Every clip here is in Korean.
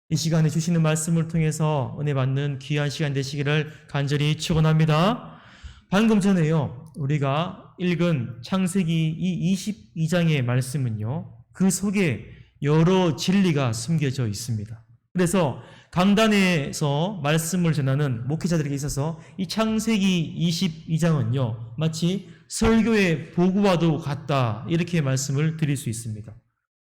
이 시간에 주시는 말씀을 통해서 은혜 받는 귀한 시간 되시기를 간절히 축원합니다. 방금 전에요, 우리가 읽은 창세기 이 22장의 말씀은요, 그 속에 여러 진리가 숨겨져 있습니다. 그래서 강단에서 말씀을 전하는 목회자들에게 있어서 이 창세기 22장은요, 마치 설교의 보고와도 같다, 이렇게 말씀을 드릴 수 있습니다.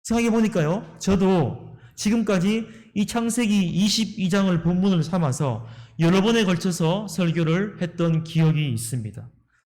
생각해 보니까요, 저도 지금까지 이 창세기 22장을 본문을 삼아서 여러 번에 걸쳐서 설교를 했던 기억이 있습니다.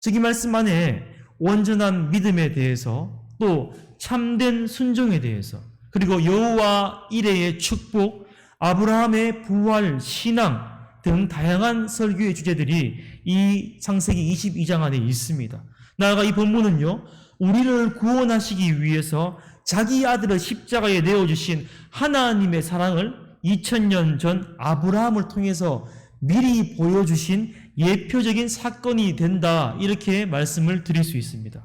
즉 이 말씀 안에 온전한 믿음에 대해서, 또 참된 순종에 대해서, 그리고 여호와 이레의 축복, 아브라함의 부활, 신앙 등 다양한 설교의 주제들이 이 창세기 22장 안에 있습니다. 나아가 이 본문은요, 우리를 구원하시기 위해서 자기 아들을 십자가에 내어주신 하나님의 사랑을 2000년 전 아브라함을 통해서 미리 보여주신 예표적인 사건이 된다, 이렇게 말씀을 드릴 수 있습니다.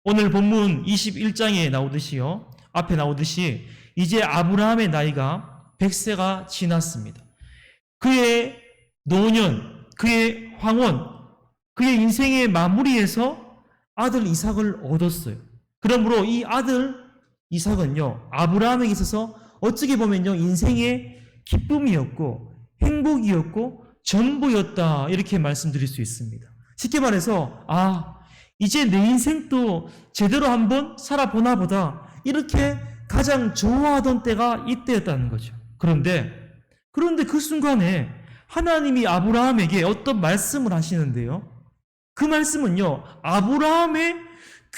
오늘 본문 21장에 나오듯이요, 앞에 나오듯이 이제 아브라함의 나이가 100세가 지났습니다. 그의 노년, 그의 황혼, 그의 인생의 마무리에서 아들 이삭을 얻었어요. 그러므로 이 아들 이삭은요, 아브라함에게 있어서 어떻게 보면요, 인생의 기쁨이었고 행복이었고 전부였다, 이렇게 말씀드릴 수 있습니다. 쉽게 말해서 이제 내 인생도 제대로 한번 살아보나 보다, 이렇게 가장 좋아하던 때가 이때였다는 거죠. 그런데 그 순간에 하나님이 아브라함에게 어떤 말씀을 하시는데요, 그 말씀은요, 아브라함의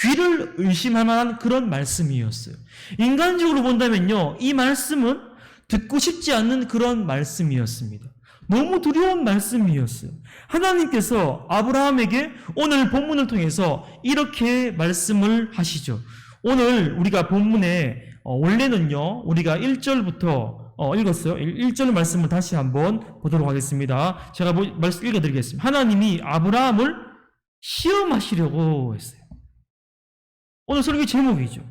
귀를 의심할 만한 그런 말씀이었어요. 인간적으로 본다면요, 이 말씀은 듣고 싶지 않는 그런 말씀이었습니다. 너무 두려운 말씀이었어요. 하나님께서 아브라함에게 오늘 본문을 통해서 이렇게 말씀을 하시죠. 오늘 우리가 본문에 원래는요, 우리가 1절부터 읽었어요. 1절 말씀을 다시 한번 보도록 하겠습니다. 제가 말씀 읽어드리겠습니다. 하나님이 아브라함을 시험하시려고 했어요. 오늘 설교 제목이죠.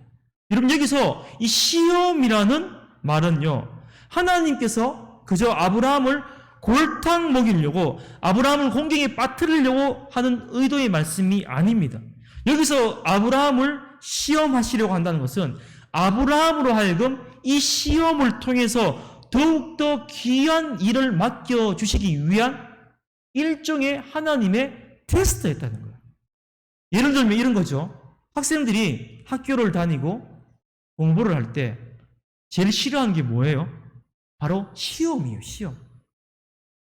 여러분, 여기서 이 시험이라는 말은요, 하나님께서 그저 아브라함을 골탕 먹이려고, 아브라함을 공경에 빠뜨리려고 하는 의도의 말씀이 아닙니다. 여기서 아브라함을 시험하시려고 한다는 것은 아브라함으로 하여금 이 시험을 통해서 더욱더 귀한 일을 맡겨주시기 위한 일종의 하나님의 테스트였다는 거예요. 예를 들면 이런 거죠. 학생들이 학교를 다니고 공부를 할 때 제일 싫어하는 게 뭐예요? 바로 시험이에요, 시험.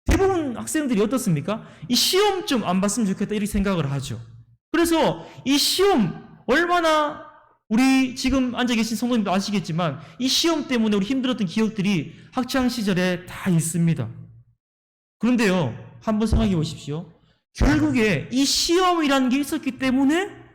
대부분 학생들이 어떻습니까? 이 시험 좀 안 봤으면 좋겠다, 이렇게 생각을 하죠. 그래서 이 시험, 얼마나 우리 지금 앉아 계신 성도님도 아시겠지만 이 시험 때문에 우리 힘들었던 기억들이 학창시절에 다 있습니다. 그런데요, 한번 생각해 보십시오. 결국에 이 시험이라는 게 있었기 때문에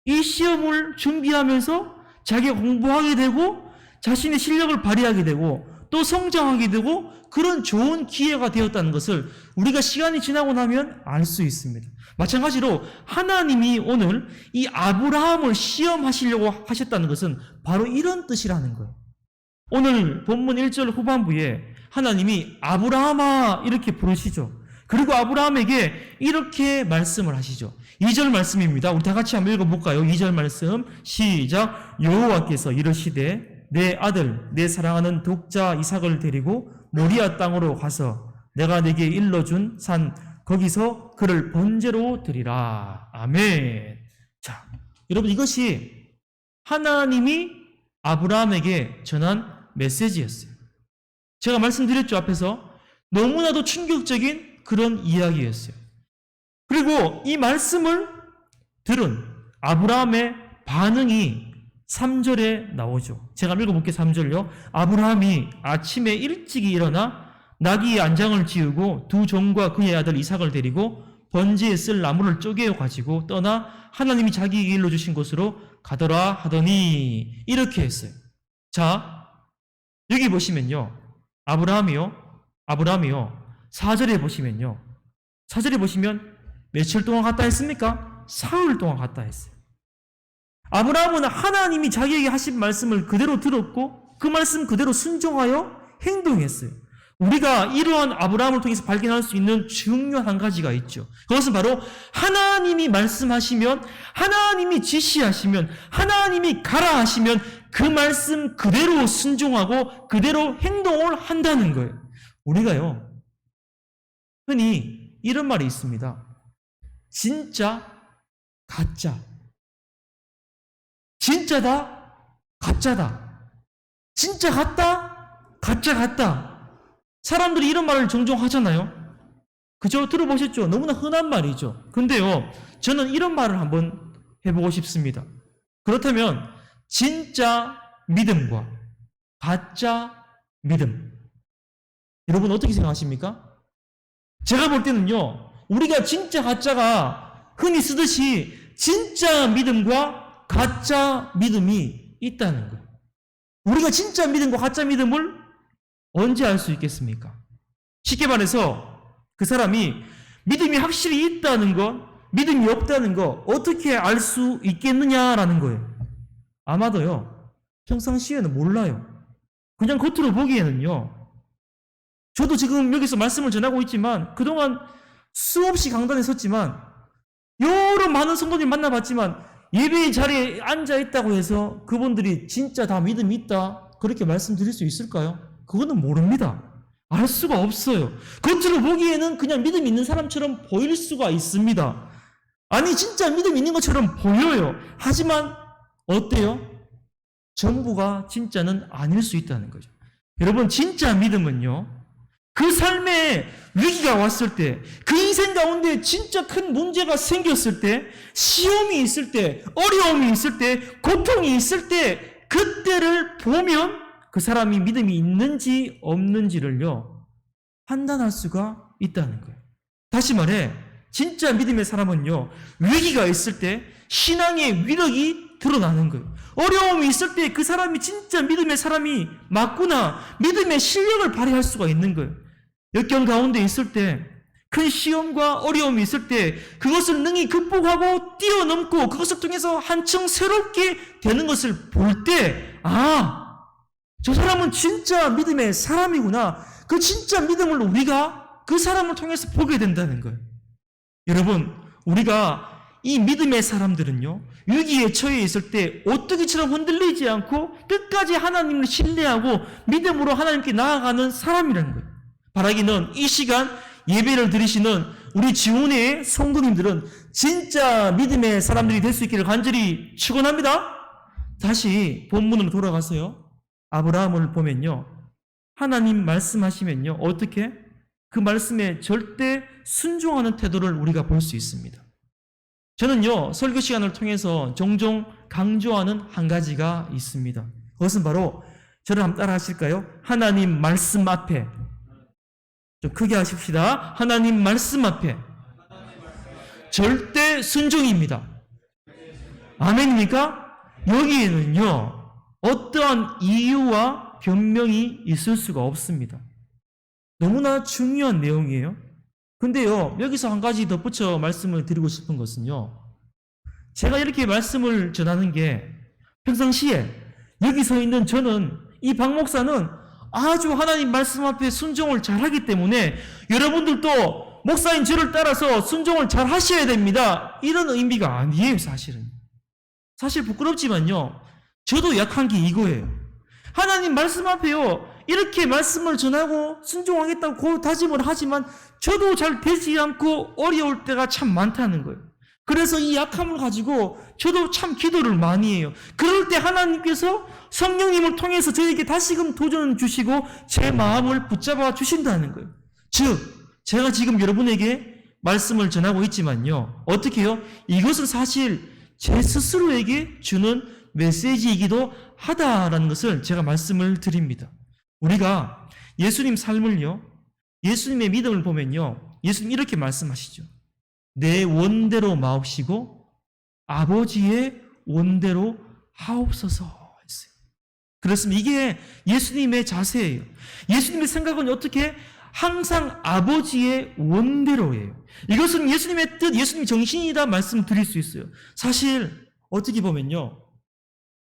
이 시험을 준비하면서 자기가 공부하게 되고 자신의 실력을 발휘하게 되고 또 성장하게 되고 그런 좋은 기회가 되었다는 것을 우리가 시간이 지나고 나면 알 수 있습니다. 마찬가지로 하나님이 오늘 이 아브라함을 시험하시려고 하셨다는 것은 바로 이런 뜻이라는 거예요. 오늘 본문 1절 후반부에 하나님이 아브라함아 이렇게 부르시죠. 그리고 아브라함에게 이렇게 말씀을 하시죠. 2절 말씀입니다. 우리 다 같이 한번 읽어볼까요? 2절 말씀 시작. 여호와께서 이르시되 내 아들 내 사랑하는 독자 이삭을 데리고 모리아 땅으로 가서 내가 네게 일러준 산 거기서 그를 번제로 드리라. 아멘. 자, 여러분, 이것이 하나님이 아브라함에게 전한 메시지였어요. 제가 말씀드렸죠, 앞에서. 너무나도 충격적인 그런 이야기였어요. 그리고 이 말씀을 들은 아브라함의 반응이 3절에 나오죠. 제가 읽어볼게요. 3절요. 아브라함이 아침에 일찍이 일어나 나귀의 안장을 지우고 두 종과 그의 아들 이삭을 데리고 번제에 쓸 나무를 쪼개어 가지고 떠나 하나님이 자기에게 일러주신 곳으로 가더라 하더니 이렇게 했어요. 자, 여기 보시면요, 아브라함이요 4절에 보시면 며칠 동안 갔다 했습니까? 사흘 동안 갔다 했어요. 아브라함은 하나님이 자기에게 하신 말씀을 그대로 들었고 그 말씀 그대로 순종하여 행동했어요. 우리가 이러한 아브라함을 통해서 발견할 수 있는 중요한 한 가지가 있죠. 그것은 바로 하나님이 말씀하시면, 하나님이 지시하시면, 하나님이 가라 하시면 그 말씀 그대로 순종하고 그대로 행동을 한다는 거예요. 우리가요, 흔히 이런 말이 있습니다. 진짜, 가짜. 진짜다, 가짜다. 진짜 같다, 가짜 같다. 사람들이 이런 말을 종종 하잖아요. 그죠? 들어보셨죠? 너무나 흔한 말이죠. 근데요, 저는 이런 말을 한번 해보고 싶습니다. 그렇다면 진짜 믿음과 가짜 믿음, 여러분 어떻게 생각하십니까? 제가 볼 때는요, 우리가 진짜 가짜가 흔히 쓰듯이 진짜 믿음과 가짜 믿음이 있다는 거예요. 우리가 진짜 믿음과 가짜 믿음을 언제 알 수 있겠습니까? 쉽게 말해서 그 사람이 믿음이 확실히 있다는 것, 믿음이 없다는 것 어떻게 알 수 있겠느냐라는 거예요. 아마도요, 평상시에는 몰라요. 그냥 겉으로 보기에는요. 저도 지금 여기서 말씀을 전하고 있지만 그동안 수없이 강단에 섰지만 여러 많은 성도님 만나봤지만 예배의 자리에 앉아 있다고 해서 그분들이 진짜 다 믿음이 있다 그렇게 말씀드릴 수 있을까요? 그거는 모릅니다. 알 수가 없어요. 겉으로 보기에는 그냥 믿음 있는 사람처럼 보일 수가 있습니다. 아니 진짜 믿음 있는 것처럼 보여요. 하지만 어때요? 전부가 진짜는 아닐 수 있다는 거죠. 여러분 진짜 믿음은요, 그 삶에 위기가 왔을 때, 그 인생 가운데 진짜 큰 문제가 생겼을 때, 시험이 있을 때, 어려움이 있을 때, 고통이 있을 때, 그때를 보면 그 사람이 믿음이 있는지 없는지를요, 판단할 수가 있다는 거예요. 다시 말해, 진짜 믿음의 사람은요, 위기가 있을 때 신앙의 위력이 드러나는 거예요. 어려움이 있을 때 그 사람이 진짜 믿음의 사람이 맞구나, 믿음의 실력을 발휘할 수가 있는 거예요. 역경 가운데 있을 때, 큰 시험과 어려움이 있을 때 그것을 능히 극복하고 뛰어넘고 그것을 통해서 한층 새롭게 되는 것을 볼 때, 저 사람은 진짜 믿음의 사람이구나. 그 진짜 믿음을 우리가 그 사람을 통해서 보게 된다는 거예요. 여러분, 우리가 이 믿음의 사람들은요, 위기에 처해 있을 때 오뚜기처럼 흔들리지 않고 끝까지 하나님을 신뢰하고 믿음으로 하나님께 나아가는 사람이라는 거예요. 바라기는 이 시간 예배를 드리시는 우리 지원의 성도님들은 진짜 믿음의 사람들이 될 수 있기를 간절히 축원합니다. 다시 본문으로 돌아가서요, 아브라함을 보면요, 하나님 말씀하시면요, 어떻게? 그 말씀에 절대 순종하는 태도를 우리가 볼 수 있습니다. 저는요, 설교 시간을 통해서 종종 강조하는 한 가지가 있습니다. 그것은 바로, 저를 한번 따라 하실까요? 하나님 말씀 앞에, 좀 크게 하십시다. 하나님 말씀 앞에 절대 순종입니다. 아멘입니까? 여기에는요, 어떠한 이유와 변명이 있을 수가 없습니다. 너무나 중요한 내용이에요. 근데요, 여기서 한 가지 덧붙여 말씀을 드리고 싶은 것은요, 제가 이렇게 말씀을 전하는 게 평상시에 여기 서 있는 저는, 이 박 목사는 아주 하나님 말씀 앞에 순종을 잘하기 때문에 여러분들도 목사인 저를 따라서 순종을 잘 하셔야 됩니다, 이런 의미가 아니에요. 사실은 사실 부끄럽지만요, 저도 약한 게 이거예요. 하나님 말씀 앞에요, 이렇게 말씀을 전하고 순종하겠다고 다짐을 하지만 저도 잘 되지 않고 어려울 때가 참 많다는 거예요. 그래서 이 약함을 가지고 저도 참 기도를 많이 해요. 그럴 때 하나님께서 성령님을 통해서 저에게 다시금 도전을 주시고 제 마음을 붙잡아 주신다는 거예요. 즉, 제가 지금 여러분에게 말씀을 전하고 있지만요, 어떻게 해요? 이것은 사실 제 스스로에게 주는 메시지이기도 하다라는 것을 제가 말씀을 드립니다. 우리가 예수님 삶을요, 예수님의 믿음을 보면요, 예수님 이렇게 말씀하시죠. 내 원대로 마옵시고 아버지의 원대로 하옵소서 했어요. 그렇습니다. 이게 예수님의 자세예요. 예수님의 생각은 어떻게? 항상 아버지의 원대로예요. 이것은 예수님의 뜻, 예수님의 정신이다 말씀드릴 수 있어요. 사실 어떻게 보면요,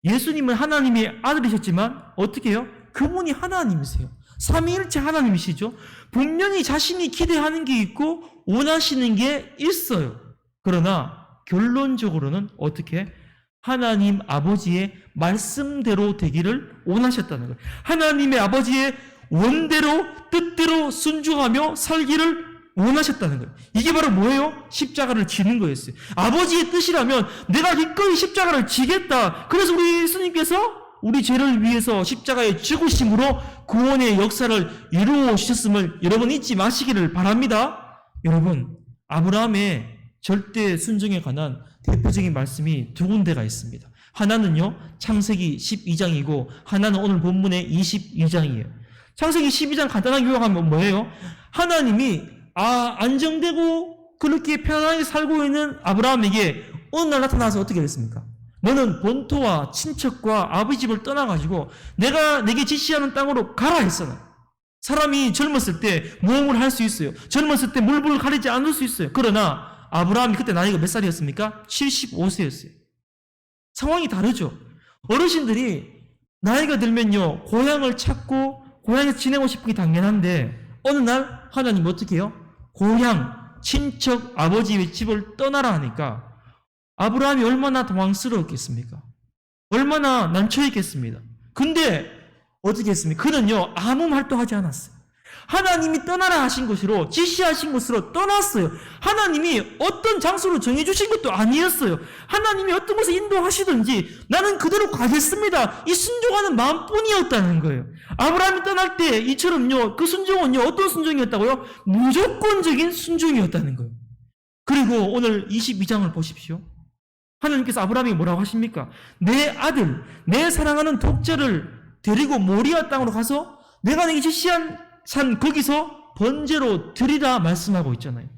예수님은 하나님의 아들이셨지만 어떻게 해요? 그분이 하나님이세요. 삼위일체 하나님이시죠. 분명히 자신이 기대하는 게 있고 원하시는 게 있어요. 그러나 결론적으로는 어떻게? 하나님 아버지의 말씀대로 되기를 원하셨다는 거예요. 하나님의 아버지의 원대로 뜻대로 순종하며 살기를 원하셨다는 거예요. 이게 바로 뭐예요? 십자가를 지는 거였어요. 아버지의 뜻이라면 내가 기꺼이 십자가를 지겠다. 그래서 우리 예수님께서 우리 죄를 위해서 십자가에 죽으심으로 구원의 역사를 이루어 주셨음을 여러분 잊지 마시기를 바랍니다. 여러분, 아브라함의 절대 순종에 관한 대표적인 말씀이 두 군데가 있습니다. 하나는요, 창세기 12장이고 하나는 오늘 본문의 22장이에요. 창세기 12장 간단하게 요약하면 뭐예요? 하나님이 안정되고 그렇게 편안하게 살고 있는 아브라함에게 어느 날 나타나서 어떻게 됐습니까? 너는 본토와 친척과 아버지 집을 떠나가지고 내가 내게 지시하는 땅으로 가라 했잖아요. 사람이 젊었을 때 모험을 할 수 있어요. 젊었을 때 물불을 가리지 않을 수 있어요. 그러나 아브라함이 그때 나이가 몇 살이었습니까? 75세였어요. 상황이 다르죠. 어르신들이 나이가 들면요, 고향을 찾고 고향에서 지내고 싶은 게 당연한데 어느 날 하나님 어떻게 해요? 고향, 친척, 아버지의 집을 떠나라 하니까 아브라함이 얼마나 당황스러웠겠습니까? 얼마나 난처했겠습니다. 근데 어떻게 했습니까? 그는요, 아무 말도 하지 않았어요. 하나님이 떠나라 하신 곳으로, 지시하신 곳으로 떠났어요. 하나님이 어떤 장소로 정해주신 것도 아니었어요. 하나님이 어떤 곳에 인도하시든지 나는 그대로 가겠습니다. 이 순종하는 마음뿐이었다는 거예요. 아브라함이 떠날 때 이처럼요, 그 순종은요, 어떤 순종이었다고요? 무조건적인 순종이었다는 거예요. 그리고 오늘 22장을 보십시오. 하나님께서 아브라함이 뭐라고 하십니까? 내 아들, 내 사랑하는 독자를 데리고 모리아 땅으로 가서 내가 내게 지시한 산 거기서 번제로 드리라 말씀하고 있잖아요.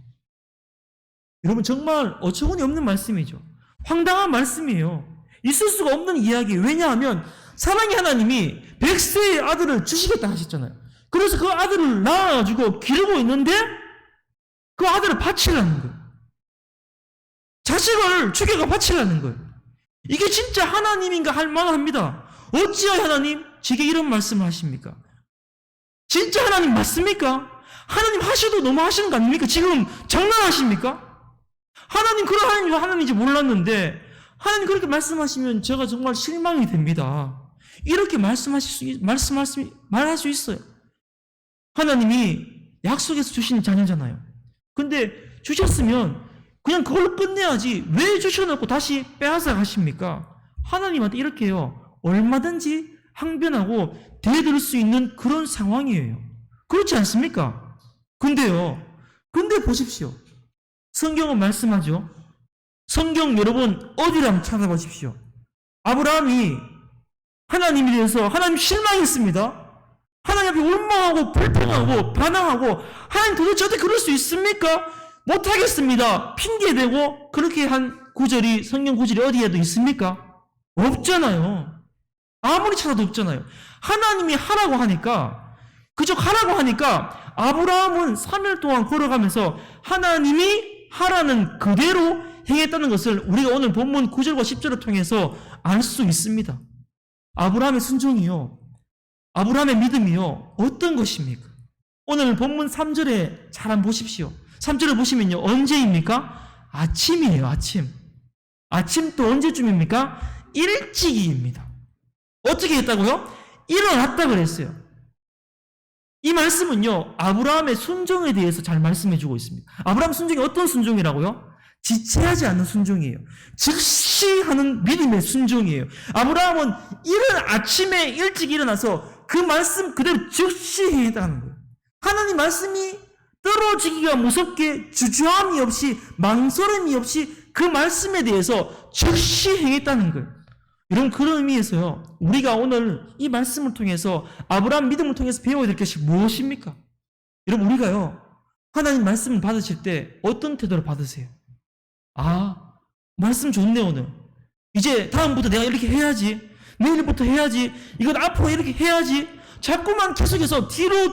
여러분, 정말 어처구니 없는 말씀이죠. 황당한 말씀이에요. 있을 수가 없는 이야기예요. 왜냐하면 사랑의 하나님이 100세의 아들을 주시겠다 하셨잖아요. 그래서 그 아들을 낳아가지고 기르고 있는데 그 아들을 바치라는 거예요. 자식을 죽여가 바치라는 거예요. 이게 진짜 하나님인가 할 만합니다. 어찌하여 하나님 제게 이런 말씀을 하십니까? 진짜 하나님 맞습니까? 하나님 하셔도 너무 하시는 거 아닙니까? 지금 장난하십니까? 하나님 그런 하나님인지 몰랐는데 하나님 그렇게 말씀하시면 제가 정말 실망이 됩니다. 이렇게 말할 수 있어요. 하나님이 약속해서 주신 자녀잖아요. 근데 주셨으면 그냥 그걸로 끝내야지 왜 주셔놓고 다시 빼앗아 가십니까? 하나님한테 이렇게 해요. 얼마든지 항변하고 대들을 수 있는 그런 상황이에요. 그렇지 않습니까? 근데 보십시오. 성경은 말씀하죠. 성경 여러분 어디를 한번 찾아보십시오. 아브라함이 하나님에 대해서 하나님 실망했습니다. 하나님 앞에 원망하고 불평하고 반항하고 하나님 도대체 어떻게 그럴 수 있습니까? 못하겠습니다. 핑계대고 그렇게 한 구절이 성경 구절이 어디에도 있습니까? 없잖아요. 아무리 찾아도 없잖아요. 하나님이 하라고 하니까 아브라함은 3일 동안 걸어가면서 하나님이 하라는 그대로 행했다는 것을 우리가 오늘 본문 9절과 10절을 통해서 알 수 있습니다. 아브라함의 순종이요, 아브라함의 믿음이요, 어떤 것입니까? 오늘 본문 3절에 잘 한번 보십시오. 3절을 보시면요, 언제입니까? 아침이에요. 아침 또 언제쯤입니까? 일찍입니다. 어떻게 했다고요? 일어났다 그랬어요. 이 말씀은요, 아브라함의 순종에 대해서 잘 말씀해주고 있습니다. 아브라함 순종이 어떤 순종이라고요? 지체하지 않는 순종이에요. 즉시 하는 믿음의 순종이에요. 아브라함은 이른 아침에 일찍 일어나서 그 말씀 그대로 즉시 행했다는 거예요. 하나님 말씀이 떨어지기가 무섭게 주저함이 없이 망설임이 없이 그 말씀에 대해서 즉시 행했다는 거예요. 이런 그런 의미에서요, 우리가 오늘 이 말씀을 통해서 아브라함 믿음을 통해서 배워야 될 것이 무엇입니까? 여러분, 우리가요, 하나님 말씀을 받으실 때 어떤 태도로 받으세요? 말씀 좋네 오늘. 이제 다음부터 내가 이렇게 해야지. 내일부터 해야지. 이건 앞으로 이렇게 해야지. 자꾸만 계속해서 뒤로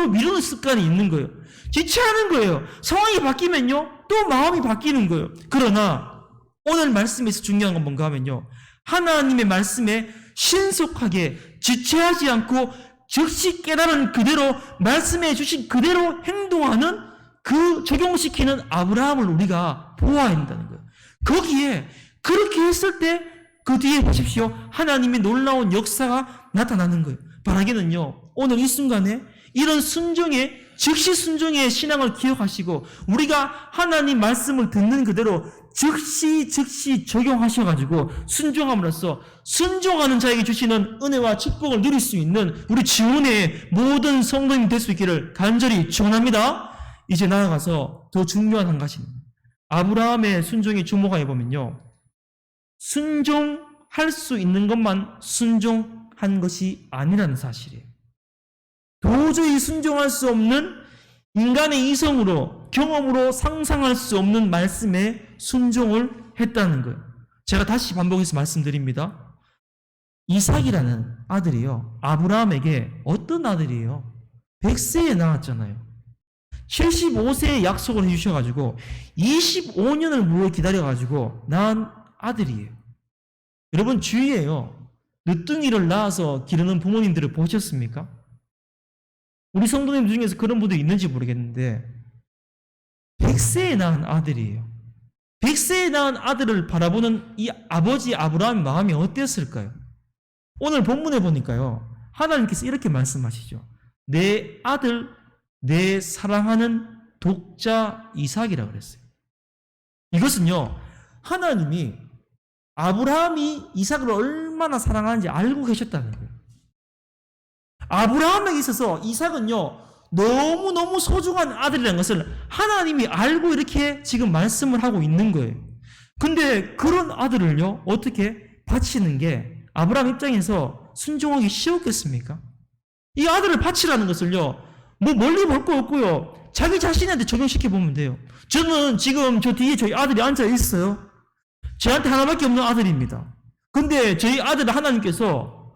미루는 습관이 있는 거예요. 지체하는 거예요. 상황이 바뀌면요, 또 마음이 바뀌는 거예요. 그러나 오늘 말씀에서 중요한 건 뭔가 하면요, 하나님의 말씀에 신속하게 지체하지 않고 즉시 깨달은 그대로 말씀해 주신 그대로 행동하는 그 적용시키는 아브라함을 우리가 보아야 한다는 거예요. 거기에 그렇게 했을 때 그 뒤에 보십시오. 하나님의 놀라운 역사가 나타나는 거예요. 바라기는요, 오늘 이 순간에 이런 순종의 즉시 순종의 신앙을 기억하시고 우리가 하나님 말씀을 듣는 그대로 즉시 적용하셔가지고 순종함으로써 순종하는 자에게 주시는 은혜와 축복을 누릴 수 있는 우리 지원의 모든 성도님 될 수 있기를 간절히 축원합니다. 이제 나아가서 더 중요한 한 가지입니다. 아브라함의 순종에 주목해 보면요, 순종할 수 있는 것만 순종한 것이 아니라는 사실이에요. 도저히 순종할 수 없는 인간의 이성으로 경험으로 상상할 수 없는 말씀에 순종을 했다는 거예요. 제가 다시 반복해서 말씀드립니다. 이삭이라는 아들이요, 아브라함에게 어떤 아들이에요? 100세에 낳았잖아요. 75세에 약속을 해주셔가지고 25년을 무려 기다려가지고 낳은 아들이에요. 여러분 주위에요, 늦둥이를 낳아서 기르는 부모님들을 보셨습니까? 우리 성도님 중에서 그런 분도 있는지 모르겠는데 100세에 낳은 아들이에요. 100세에 낳은 아들을 바라보는 이 아버지 아브라함의 마음이 어땠을까요? 오늘 본문에 보니까요, 하나님께서 이렇게 말씀하시죠. 내 아들, 내 사랑하는 독자 이삭이라고 그랬어요. 이것은요, 하나님이 아브라함이 이삭을 얼마나 사랑하는지 알고 계셨다는 거예요. 아브라함에게 있어서 이삭은요, 너무너무 소중한 아들이라는 것을 하나님이 알고 이렇게 지금 말씀을 하고 있는 거예요. 근데 그런 아들을요, 어떻게 바치는 게 아브라함 입장에서 순종하기 쉬웠겠습니까? 이 아들을 바치라는 것을요, 뭐 멀리 볼 거 없고요, 자기 자신한테 적용시켜 보면 돼요. 저는 지금 저 뒤에 저희 아들이 앉아 있어요. 저한테 하나밖에 없는 아들입니다. 근데 저희 아들을 하나님께서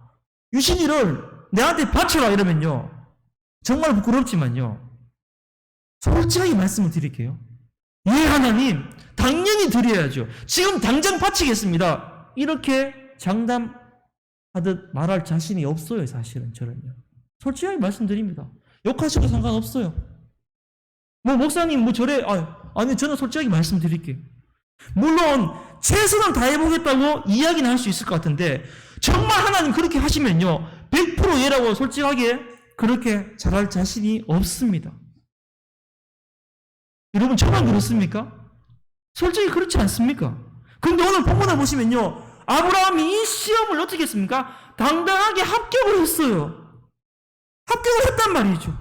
유신이를 내한테 바쳐라 이러면요, 정말 부끄럽지만요, 솔직하게 말씀을 드릴게요. 예, 하나님, 당연히 드려야죠. 지금 당장 바치겠습니다. 이렇게 장담하듯 말할 자신이 없어요, 사실은 저는요. 솔직하게 말씀드립니다. 욕하셔도 상관없어요. 뭐 목사님 뭐 저래, 아니 저는 솔직하게 말씀드릴게요. 물론 최선을 다해보겠다고 이야기는 할 수 있을 것 같은데 정말 하나님 그렇게 하시면요, 100% 예라고 솔직하게 그렇게 잘할 자신이 없습니다. 여러분 저만 그렇습니까? 솔직히 그렇지 않습니까? 그런데 오늘 본문을 보시면요, 아브라함이 이 시험을 어떻게 했습니까? 당당하게 합격을 했어요. 합격을 했단 말이죠.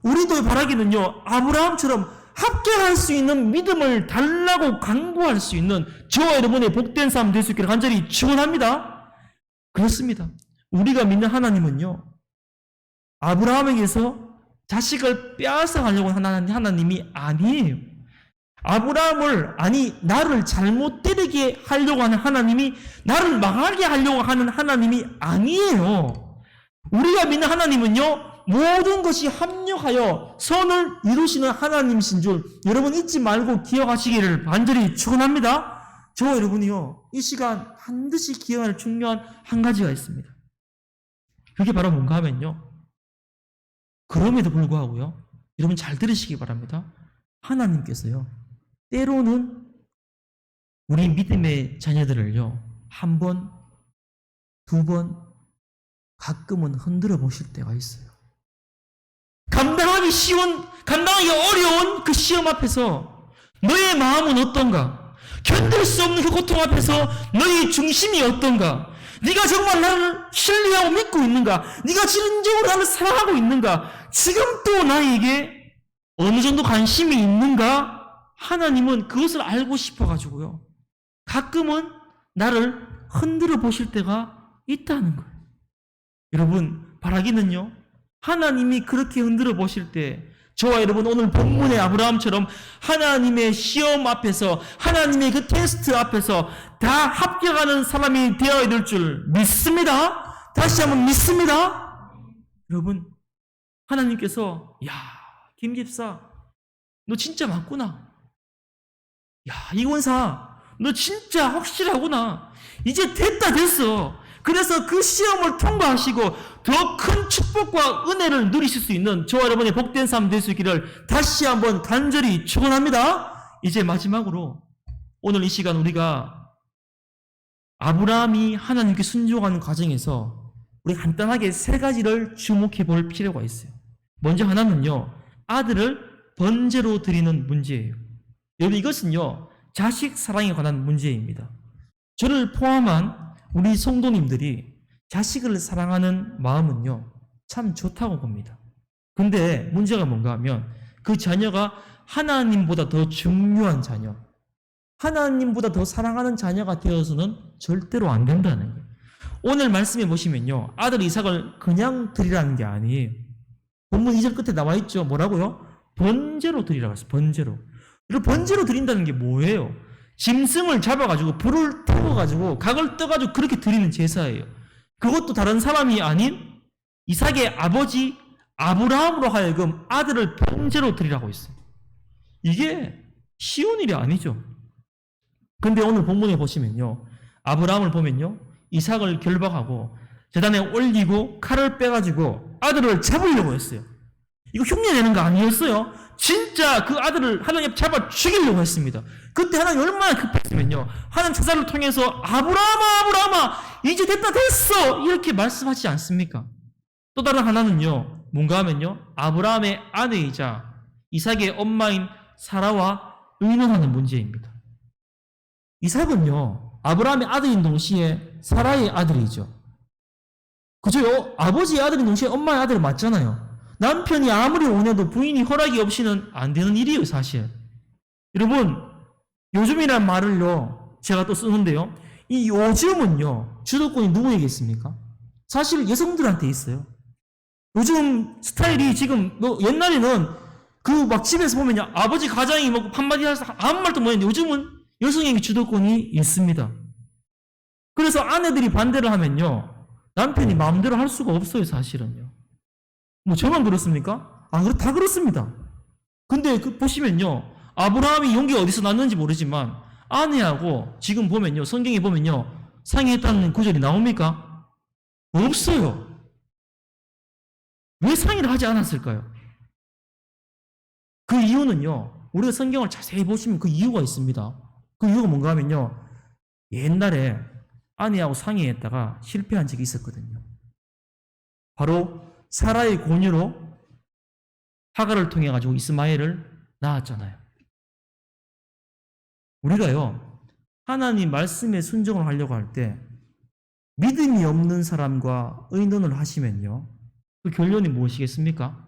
우리도 바라기는요, 아브라함처럼 합격할 수 있는 믿음을 달라고 강구할 수 있는 저와 여러분의 복된 삶 될 수 있기를 간절히 축원합니다. 그렇습니다. 우리가 믿는 하나님은요, 아브라함에게서 자식을 빼앗아 가려고 하는 하나님이 아니에요. 아브라함을, 아니 나를 잘못 때리게 하려고 하는 하나님이, 나를 망하게 하려고 하는 하나님이 아니에요. 우리가 믿는 하나님은요, 모든 것이 합력하여 선을 이루시는 하나님이신 줄 여러분 잊지 말고 기억하시기를 간절히 축원합니다. 저와 여러분이요, 이 시간 반드시 기억해야 할 중요한 한 가지가 있습니다. 그게 바로 뭔가 하면요, 그럼에도 불구하고요, 여러분 잘 들으시기 바랍니다. 하나님께서요, 때로는 우리 믿음의 자녀들을요, 한 번, 두 번, 가끔은 흔들어 보실 때가 있어요. 감당하기 어려운 그 시험 앞에서 너의 마음은 어떤가? 견딜 수 없는 그 고통 앞에서 너의 중심이 어떤가? 네가 정말 나를 신뢰하고 믿고 있는가? 네가 진정으로 나를 사랑하고 있는가? 지금 또 나에게 어느 정도 관심이 있는가? 하나님은 그것을 알고 싶어가지고요, 가끔은 나를 흔들어 보실 때가 있다는 거예요. 여러분 바라기는요, 하나님이 그렇게 흔들어 보실 때 저와 여러분 오늘 본문의 아브라함처럼 하나님의 시험 앞에서, 하나님의 그 테스트 앞에서 다 합격하는 사람이 되어야 될 줄 믿습니다. 다시 한번 믿습니다. 여러분, 하나님께서 야, 김 집사 너 진짜 맞구나. 야, 이원사 너 진짜 확실하구나. 이제 됐어. 그래서 그 시험을 통과하시고 더 큰 축복과 은혜를 누리실 수 있는 저와 여러분의 복된 삶 될 수 있기를 다시 한번 간절히 축원합니다. 이제 마지막으로 오늘 이 시간 우리가 아브라함이 하나님께 순종하는 과정에서 우리 간단하게 세 가지를 주목해 볼 필요가 있어요. 먼저 하나는요, 아들을 번제로 드리는 문제예요. 여러분, 이것은요, 자식 사랑에 관한 문제입니다. 저를 포함한 우리 성도님들이 자식을 사랑하는 마음은요, 참 좋다고 봅니다. 근데 문제가 뭔가 하면 그 자녀가 하나님보다 더 중요한 자녀, 하나님보다 더 사랑하는 자녀가 되어서는 절대로 안 된다는 거예요. 오늘 말씀해 보시면요, 아들 이삭을 그냥 드리라는 게 아니에요. 본문 2절 끝에 나와 있죠. 뭐라고요? 번제로 드리라고 했어요. 번제로. 그리고 번제로 드린다는 게 뭐예요? 짐승을 잡아가지고 불을 태워가지고 각을 떠가지고 그렇게 드리는 제사예요. 그것도 다른 사람이 아닌 이삭의 아버지 아브라함으로 하여금 아들을 번제로 드리라고 했어요. 이게 쉬운 일이 아니죠. 근데 오늘 본문에 보시면요, 아브라함을 보면요, 이삭을 결박하고 제단에 올리고 칼을 빼가지고 아들을 잡으려고 했어요. 이거 흉내내는 거 아니었어요. 진짜 그 아들을 하나님 잡아 죽이려고 했습니다. 그때 하나님 얼마나 급했으면요, 하나님 사자를 통해서 아브라함아 아브라함아 이제 됐어 이렇게 말씀하지 않습니까? 또 다른 하나는요, 뭔가 하면요, 아브라함의 아내이자 이삭의 엄마인 사라와 의논하는 문제입니다. 이삭은요, 아브라함의 아들인 동시에 사라의 아들이죠. 그죠? 아버지의 아들인 동시에 엄마의 아들 맞잖아요. 남편이 아무리 원해도 부인이 허락이 없이는 안 되는 일이에요, 사실. 여러분, 요즘이란 말을요, 제가 또 쓰는데요, 이 요즘은요, 주도권이 누구에게 있습니까? 사실 여성들한테 있어요. 요즘 스타일이 지금, 옛날에는 그 막 집에서 보면요, 아버지 가장이 뭐 한마디 해서 아무 말도 못했는데 요즘은 여성에게 주도권이 있습니다. 그래서 아내들이 반대를 하면요, 남편이 마음대로 할 수가 없어요, 사실은요. 뭐 저만 그렇습니까? 다 그렇습니다. 근데 보시면요, 아브라함이 용기가 어디서 났는지 모르지만 아내하고 지금 보면요, 성경에 보면요, 상의했다는 구절이 나옵니까? 없어요. 왜 상의를 하지 않았을까요? 그 이유는요, 우리가 성경을 자세히 보시면 그 이유가 있습니다. 그 이유가 뭔가 하면요, 옛날에 아내하고 상의했다가 실패한 적이 있었거든요. 바로 사라의 권유로 하갈을 통해 가지고 이스마엘을 낳았잖아요. 우리가요, 하나님 말씀에 순종을 하려고 할 때 믿음이 없는 사람과 의논을 하시면요, 그 결론이 무엇이겠습니까?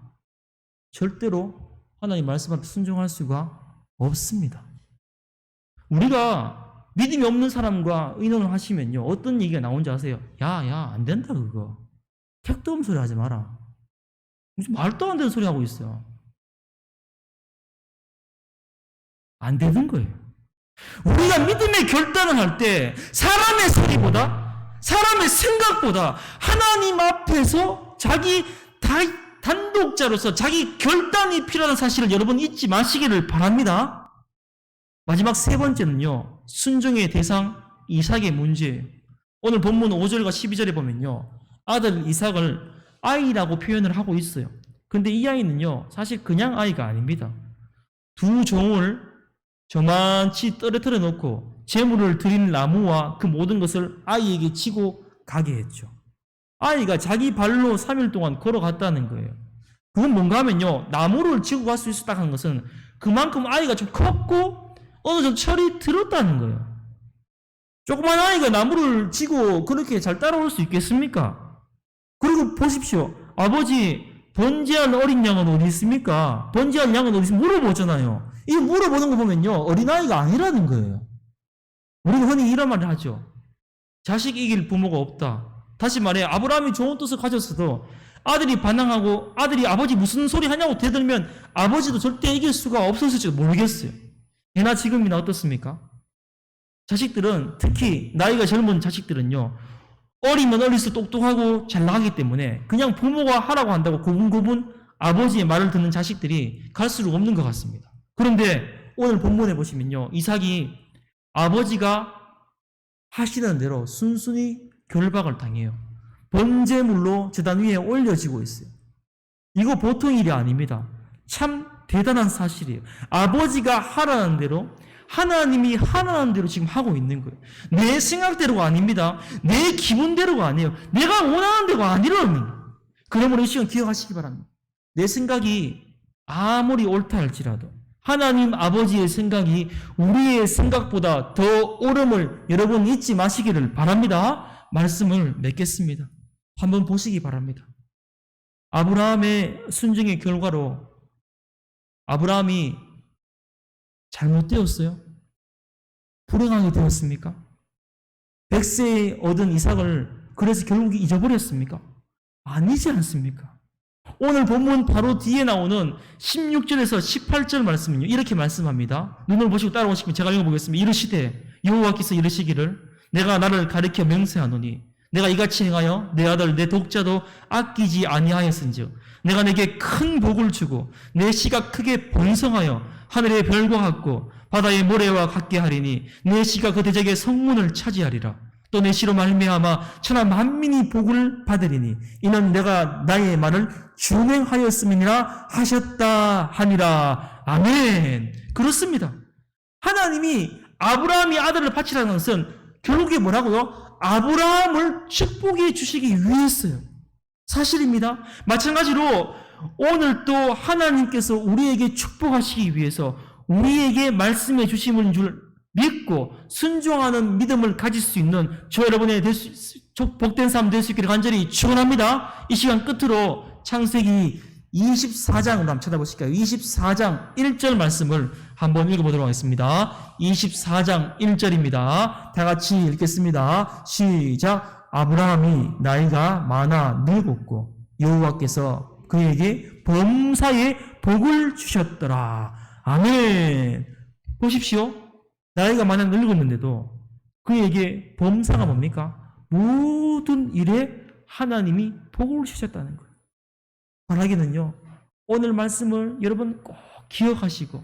절대로 하나님 말씀 앞에 순종할 수가 없습니다. 우리가 믿음이 없는 사람과 의논을 하시면요, 어떤 얘기가 나온지 아세요? 야, 안 된다, 그거. 택도 없는 소리 하지 마라. 무슨 말도 안 되는 소리 하고 있어. 안 되는 거예요. 우리가 믿음의 결단을 할 때 사람의 소리보다, 사람의 생각보다 하나님 앞에서 자기 단독자로서 자기 결단이 필요한 사실을 여러분 잊지 마시기를 바랍니다. 마지막 세 번째는요, 순종의 대상 이삭의 문제예요. 오늘 본문 5절과 12절에 보면요, 아들 이삭을 아이라고 표현을 하고 있어요. 근데 이 아이는요, 사실 그냥 아이가 아닙니다. 두 종을 저만치 떨어뜨려 놓고 제물을 드린 나무와 그 모든 것을 아이에게 지고 가게 했죠. 아이가 자기 발로 3일 동안 걸어갔다는 거예요. 그건 뭔가 하면요, 나무를 지고 갈 수 있었다는 것은 그만큼 아이가 좀 컸고 어느 정도 철이 들었다는 거예요. 조그만 아이가 나무를 지고 그렇게 잘 따라올 수 있겠습니까? 그리고 보십시오. 아버지, 번제할 어린 양은 어디 있습니까? 번제할 양은 어디 있습니까? 물어보잖아요. 이 물어보는 거 보면요, 어린아이가 아니라는 거예요. 우리가 흔히 이런 말을 하죠. 자식 이길 부모가 없다. 다시 말해, 아브라함이 좋은 뜻을 가졌어도 아들이 반항하고 아들이 아버지 무슨 소리 하냐고 대들면 아버지도 절대 이길 수가 없었을지도 모르겠어요. 예나 지금이나 어떻습니까? 자식들은, 특히 나이가 젊은 자식들은요, 어리면 어릴수록 똑똑하고 잘 나가기 때문에 그냥 부모가 하라고 한다고 고분고분 아버지의 말을 듣는 자식들이 갈수록 없는 것 같습니다. 그런데 오늘 본문에 보시면요, 이삭이 아버지가 하시는 대로 순순히 결박을 당해요. 번제물로 제단 위에 올려지고 있어요. 이거 보통 일이 아닙니다. 참 대단한 사실이에요. 아버지가 하라는 대로, 하나님이 하라는 대로 지금 하고 있는 거예요. 내 생각대로가 아닙니다. 내 기분대로가 아니에요. 내가 원하는 대로가 아니라는 거예요. 그러므로 이 시간 기억하시기 바랍니다. 내 생각이 아무리 옳다 할지라도 하나님 아버지의 생각이 우리의 생각보다 더 옳음을 여러분 잊지 마시기를 바랍니다. 말씀을 맺겠습니다. 한번 보시기 바랍니다. 아브라함의 순종의 결과로 아브라함이 잘못되었어요? 불행하게 되었습니까? 100세에 얻은 이삭을 그래서 결국 잊어버렸습니까? 아니지 않습니까? 오늘 본문 바로 뒤에 나오는 16절에서 18절 말씀은요, 이렇게 말씀합니다. 눈을 보시고 따라오시면 제가 읽어보겠습니다. 이르시되 여호와께서 이르시기를 내가 나를 가리켜 명세하노니 내가 이같이 행하여 내 아들 내 독자도 아끼지 아니하였은즉 내가 내게 큰 복을 주고 내 씨가 크게 번성하여 하늘의 별과 같고 바다의 모래와 같게 하리니 내 씨가 그 대적의 성문을 차지하리라. 또 내 씨로 말미암아 천하 만민이 복을 받으리니 이는 내가 나의 말을 준행하였음이니라 하셨다 하니라. 아멘. 그렇습니다. 하나님이 아브라함이 아들을 바치라는 것은 결국에 뭐라고요? 아브라함을 축복해 주시기 위해서요. 사실입니다. 마찬가지로 오늘 또 하나님께서 우리에게 축복하시기 위해서 우리에게 말씀해 주심을 줄 믿고 순종하는 믿음을 가질 수 있는 저 여러분의 복된 삶 될 수 있기를 간절히 축원합니다. 이 시간 끝으로 창세기 24장 한번 찾아보실까요? 24장 1절 말씀을 한번 읽어보도록 하겠습니다. 24장 1절입니다. 다 같이 읽겠습니다. 시작. 아브라함이 나이가 많아 늙었고 여호와께서 그에게 범사에 복을 주셨더라. 아멘. 보십시오. 나이가 많아 늙었는데도 그에게 범사가 뭡니까? 모든 일에 하나님이 복을 주셨다는 거예요. 바라기는요, 오늘 말씀을 여러분 꼭 기억하시고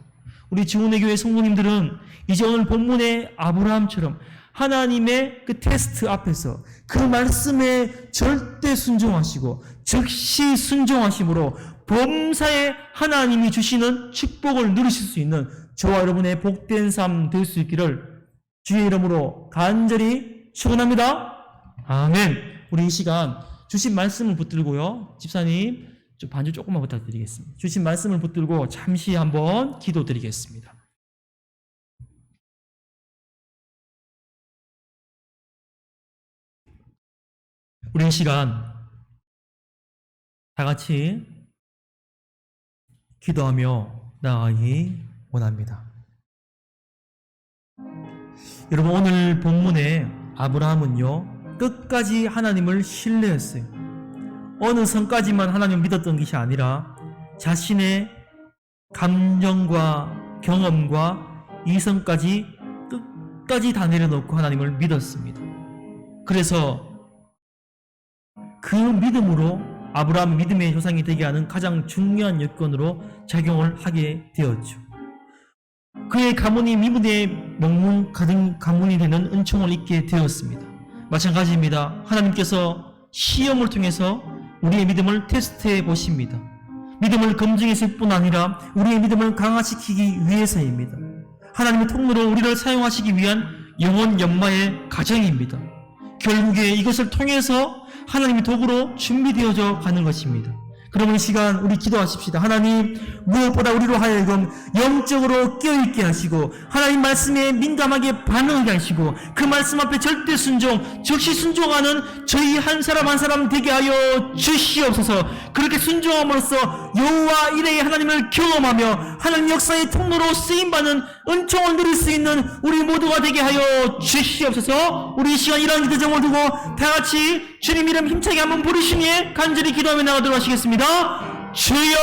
우리 지원의 교회 성도님들은 이제 오늘 본문의 아브라함처럼 하나님의 그 테스트 앞에서 그 말씀에 절대 순종하시고 즉시 순종하심으로 범사에 하나님이 주시는 축복을 누리실 수 있는 저와 여러분의 복된 삶 될 수 있기를 주의 이름으로 간절히 축원합니다. 아멘. 우리 이 시간 주신 말씀을 붙들고요, 집사님 좀 반주 조금만 부탁드리겠습니다. 주신 말씀을 붙들고 잠시 한번 기도드리겠습니다. 우리 이 시간 다 같이 기도하며 나아가기 원합니다. 여러분, 오늘 본문에 아브라함은요, 끝까지 하나님을 신뢰했어요. 어느 선까지만 하나님을 믿었던 것이 아니라 자신의 감정과 경험과 이성까지 끝까지 다 내려놓고 하나님을 믿었습니다. 그래서 그 믿음으로 아브라함 믿음의 조상이 되게 하는 가장 중요한 여건으로 작용을 하게 되었죠. 그의 가문이 미분의 명문 가문이 되는 은총을 입게 되었습니다. 마찬가지입니다. 하나님께서 시험을 통해서 우리의 믿음을 테스트해 보십니다. 믿음을 검증했을 뿐 아니라 우리의 믿음을 강화시키기 위해서입니다. 하나님의 통로로 우리를 사용하시기 위한 영혼 연마의 과정입니다. 결국에 이것을 통해서 하나님의 도구로 준비되어져 가는 것입니다. 그러면 이 시간 우리 기도하십시다. 하나님, 무엇보다 우리로 하여금 영적으로 깨어있게 하시고 하나님 말씀에 민감하게 반응하게 하시고 그 말씀 앞에 절대 순종, 즉시 순종하는 저희 한 사람 한 사람 되게 하여 주시옵소서. 그렇게 순종함으로써 여호와 이레의 하나님을 경험하며 하나님 역사의 통로로 쓰임받는 은총을 누릴 수 있는 우리 모두가 되게 하여 주시옵소서. 우리 이 시간 이러한 기도 제목을 두고 다 같이 주님 이름 힘차게 한번 부르시니 간절히 기도하며 나가도록 하시겠습니다. 주여!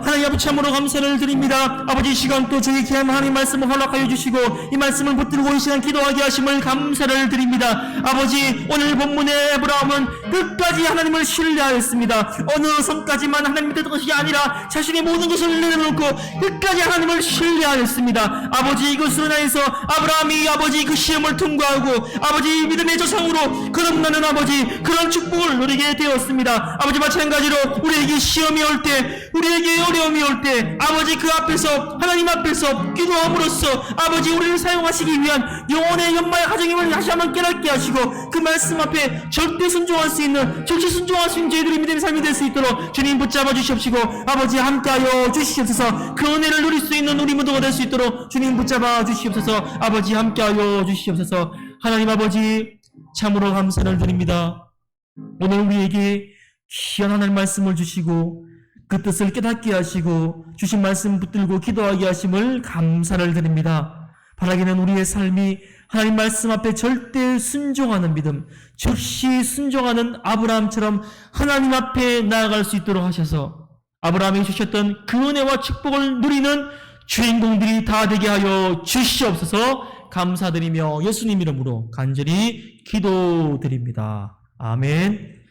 하나님 하나님 아버지 참으로 감사를 드립니다. 아버지 이 시간 또 저희 귀한 하나님 말씀을 허락하여 주시고 이 말씀을 붙들고 이 시간 기도하게 하심을 감사를 드립니다. 아버지 오늘 본문의 아브라함은 끝까지 하나님을 신뢰하였습니다. 어느 선까지만 하나님 믿었던 것이 아니라 자신의 모든 것을 내려놓고 끝까지 하나님을 신뢰하였습니다. 아버지 이것으로 인하여서 아브라함이 아버지 그 시험을 통과하고 아버지 믿음의 조상으로 거듭나는 아버지 그런 축복을 누리게 되었습니다. 아버지 마찬가지로 우리에게 시험이 올 때 우리에게 어려움이 올 때 아버지 그 앞에서 하나님 앞에서 기도함으로써 아버지 우리를 사용하시기 위한 영혼의 연마의 가정임을 다시 한번 깨닫게 하시고 그 말씀 앞에 절대 순종할 수 있는 즉시 순종할 수 있는 저희들의 믿음의 삶이 될 수 있도록 주님 붙잡아 주시옵시고 아버지 함께하여 주시옵소서. 그 은혜를 누릴 수 있는 우리 모두가 될 수 있도록 주님 붙잡아 주시옵소서. 아버지 함께하여 주시옵소서. 하나님 아버지 참으로 감사를 드립니다. 오늘 우리에게 귀한 하나님 말씀을 주시고 그 뜻을 깨닫게 하시고 주신 말씀 붙들고 기도하게 하심을 감사를 드립니다. 바라기는 우리의 삶이 하나님 말씀 앞에 절대 순종하는 믿음, 즉시 순종하는 아브라함처럼 하나님 앞에 나아갈 수 있도록 하셔서 아브라함이 주셨던 그 은혜와 축복을 누리는 주인공들이 다 되게 하여 주시옵소서. 감사드리며 예수님 이름으로 간절히 기도드립니다. 아멘.